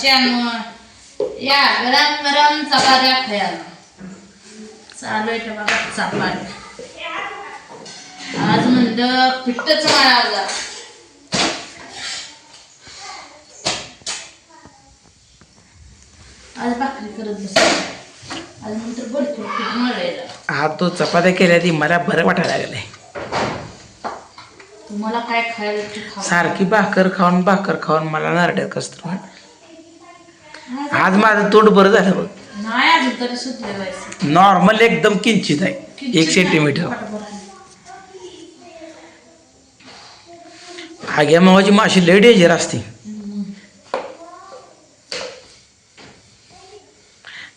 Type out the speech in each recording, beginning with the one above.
भाच्यानं या गरम गरम चपात्या खायला चालू आहे बघा चपात्या. आज म्हणलं पिठच माळावं. आज भाकरी करत बस. आज नंतर भरपूर पीठ मळायला. हा तो चपात्या केल्या ती मला बरं वाटायला लागलंय. तुम्हाला काय खायला ते खा. सारखी भाकर खाऊन मला नारड्यात कसं वाट. आज माझं तोंड बरं झालं बघ. नाही अजून तरी सुटले व्हायचं. नॉर्मल एकदम किंचित आहे 1 सेंटीमीटर. आग्या मावाची माशी लय डेंजर असते.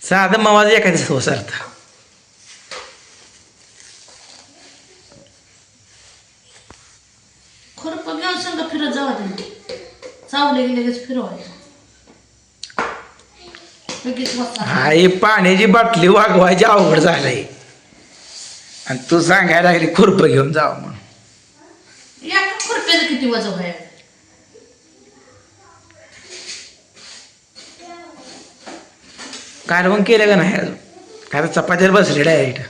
साधं मावाचं एखाद्या वसारत. खुरपं घेऊन संग फिरत जावा तुम्ही. चावले की लगेच फिरवायचं. लगेच वसा. हा ही पाण्याची बाटली वागवायची अवघड झालंय आणि तू सांगायला लागली खुरपं घेऊन जावं म्हणून. या खुरप्याचं किती वजन आहे. कारवण केलं का नाही अजून. काय तर चपात्याला बसले डायरेक्ट.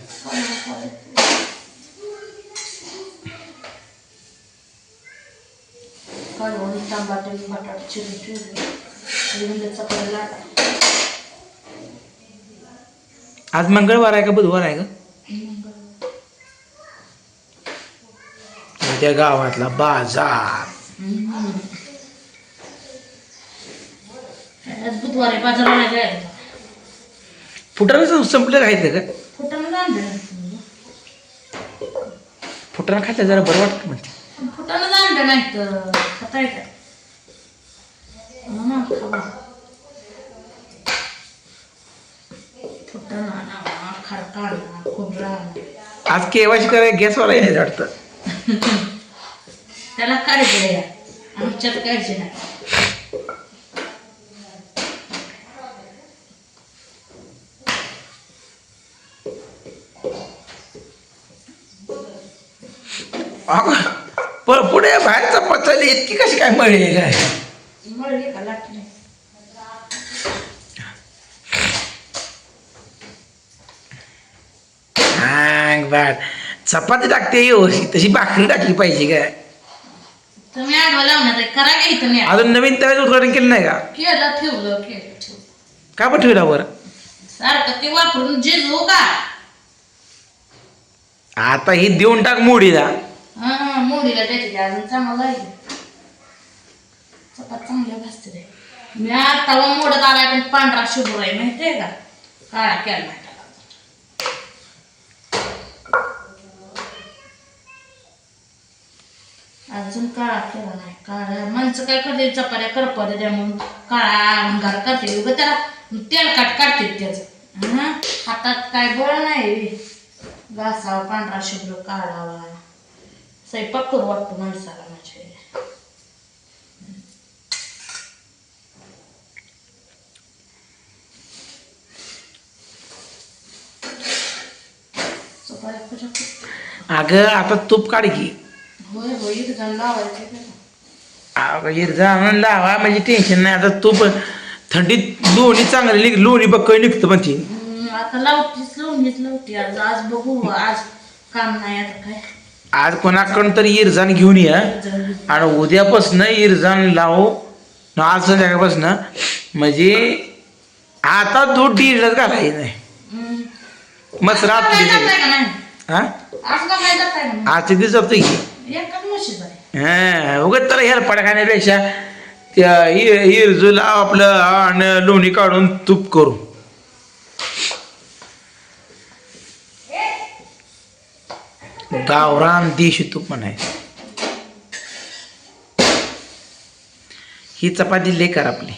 काढून टमाटे बटाटे चिरून ठेवले. चपात्या लाटा. आज मंगळवार आहे का बुधवार आहे का. त्या गावातला बाजार. आज बुधवारी बाजाराला जायचं. फुटाणं संपलं खायचं का. फुटाणं आणलं. फुटाणं खायचं जरा बरं वाटतं म्हणते. फुटाणं आणलं नाही तर खाता येतं. फुटाणं आणा खडका आणा खोबरं आणा. आज केवायची करायला गॅसवाला यायचं वाटतं. त्याला काढायचं या आमच्यात काढायचे नाही. पर पुढे बाहेरचा पचायला इतकी कशी काय मळी आहे काय. मळली का लाटली. चपाती टाकते व्यवस्थित तशी भाकरी टाकली पाहिजे काय. तुम्ही आडवा लावण्यात करा का इथं मी अजून नवीन तव्याचं उद्घाटन केलं नाही का. केलं ठेवलं का पण ठेवला बरं. सारखं ते वापरून जिजवू का. आता ही देऊन टाक मोडीला. हा मोडीला त्याची अजून चांगलं आहे. चपात चांगल्या भाजते रे. मी तवा मोडत आलाय पण पांढरा शुभ्र आहे माहितीये का. काळा केला नाही. अजून काळा केला नाही. काळा माणसं काय करते चपात्या करपत द्या म्हणून काळा अंगार करते. उगं त्याला तेलकाट काढते त्याचं. हातात काय बळ नाही. घासावा पांढरा शुभ्र काढावा. स्वयंपाक करू वाटतो माणसाला माझ्या. अगं आता तूप काढ की. होय होय इथं लावायचे. इरजा लावा म्हणजे टेन्शन नाही. आता तूप थंडीत लोणी चांगली लोणी बक्कळ निघतं म्हणते. आता लावतीच लावती. आज बघू. आज काम नाही आता काय. आज कोणाकडून तरी इरजान घेऊन या आणि उद्यापासून इरजान लाव. आज संध्याकाळपासून म्हणजे आता दूध डिरलाच घालायचं नाही. मस्त रात्री हा आजचे दिवस जातोय की. उगत त्याला ह्याला पडा खाण्यापेक्षा त्या इरजूला आपलं आणि लोणी काढून तूप करू. गावरान देशी तूप म्हणायचं. ही चपाती लेकर आपली.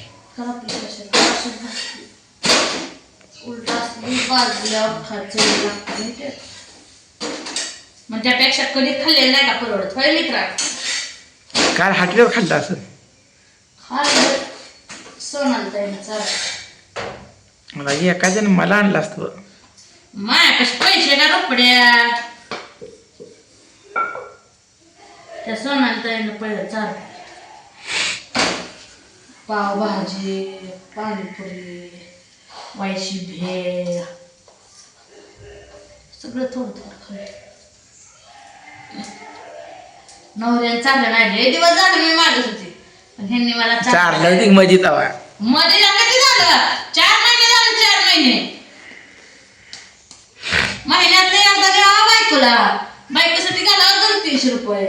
मग त्यापेक्षा कधी खाल्लेलं नाही का परवडत. होय मित्रा. काल हाटल्यावर खाल्लं असं. मला एखाद्याने मला आणलं असतं. माया कसे पैसे का कपड्या. त्या सोनाला ताईनं पहिलं चाल पावभाजी, पाणीपुरी, वायची भेळ, सगळं थोडं थोडं खाल्लं. नवऱ्याने चाललं नाही, लय दिवस झालं मी मागत होते, पण ह्यांनी मला चारलं ती मजेत हवा. मध्ये किती झालं, 4 महिने झाले, 4 महिने. महिन्यात एकदा द्यावा बायकोला, बायकोसाठी घालावं 200-300 रुपये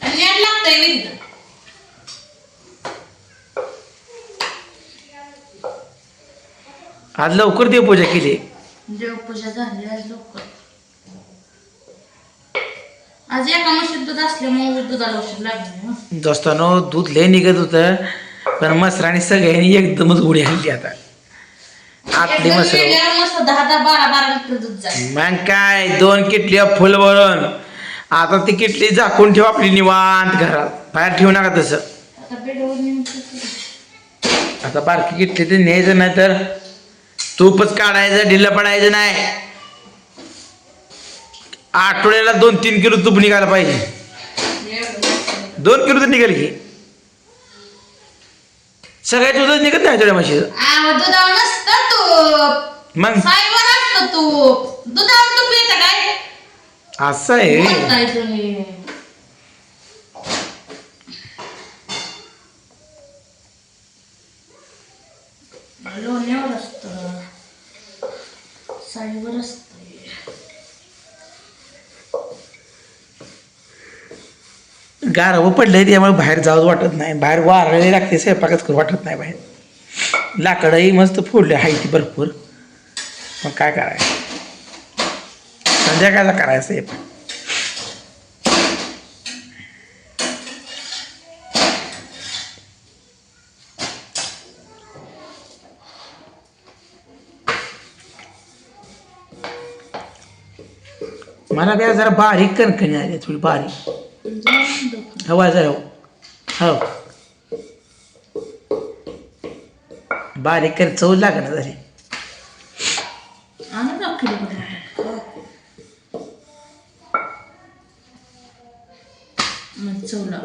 आणि याड लागतंय मी तिथं. आज लवकर देवपूजा केली. देवपूजा झाली आज लवकर. आज एका म्हशीत दूध असल्यामुळे दुधाला औषध लागले. दोस्तांनो दूध लय निघत होतं, पण मसराने सगळ्यांनी एकदमच उडी हल्ली. आता आपली मसर मस्त 10-12 लिटर दूध जाईल. मग काय 2 किटल्या फुल भरून. आता ती किटली झाकून ठेव आपली निवांत घरात, बाहेर ठेवू नका तसं. आता बेडवर नेऊन ठेवते. आता बारकी किटली ते न्यायचं नाही तर तूपच काढायचं, ढिल्लं पडायचं नाही. आठवड्याला 2-3 किलो तूप निघायला पाहिजे. 2 किलो तर निघेल की. सगळ्या दूधच निघत नाही आठवड्या म्हशीचं. दुधावर नसतं तूप, मग साईवर असतं तूप. दुधावर तूप येतं काय? असं आहे. बोलताय तुम्ही. लोण्यावर असतं, साईवर असतं. गारवं पडलंय त्यामुळे बाहेर जावंच वाटत नाही. बाहेर वारळे लागते, स्वयंपाकच करू वाटत नाही बाहेर. लाकडंही मस्त फोडले आहे ती भरपूर, मग काय करायचं, संध्याकाळला करायचं आहे. पण मला बी जरा बारीक कणकणी आली, थोडी बारीक हवा जरा. हो बारीक कर, चव लागणार झाली. चवला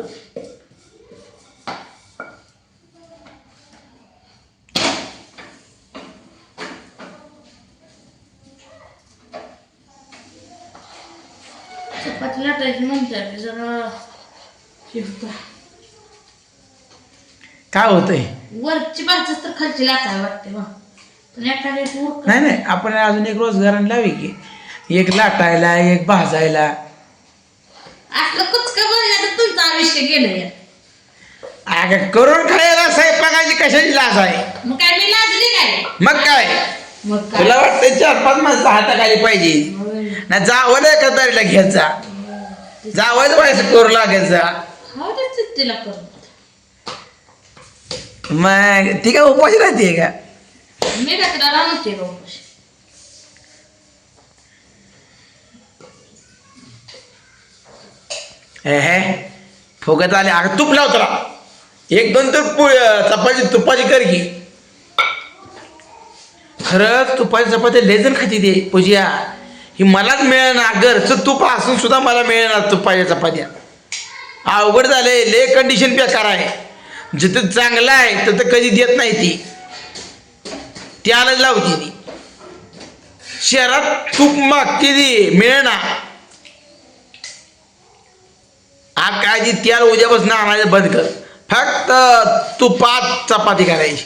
चपाती लाटायची म्हणते जरा काय होतंय. वरची भाजच तर खालची लाटाय वाटते मग. पण एखाद्या नाही नाही, आपण अजून एक रोजगार लावी की, एक लाटायला एक भाजायला. असलं कुचकं बोलण्यात तुमचं आयुष्य गेलं. अगं करून खायला स्वयंपाकाची कशाची लाज आहे. मग काय मी लाजली काय? मग काय मग तुला वाटतं 4-5 माणसं हाताखाली पाहिजे ना, जावं एका तरीला घेत जा, जावं व्हायचं करू लागत जा. तिला करून मग ती काय उपाशी राहते का? मी रात्रीला राहते का उपाशी? हे फुगत आले. अगं तूप लाव तुला 1-2 तर चपाती तुपाची कर की. खरंच तुपाची चपाती लेजन खाती दे पूजा. ही मलाच मिळेना, घरचं तूप असून सुद्धा मला मिळेना तुपाच्या चपात्या. अवघड झाले, ले कंडिशन बेकार आहे. जिथं चांगलं आहे तिथं कधी देत नाही ती, त्यालाच लावते ती. शहरात तूप मागते ती, मिळेना. आज काय ती त्याला उद्यापासून आणायचं बंद कर, फक्त तुपात चपाती करायची.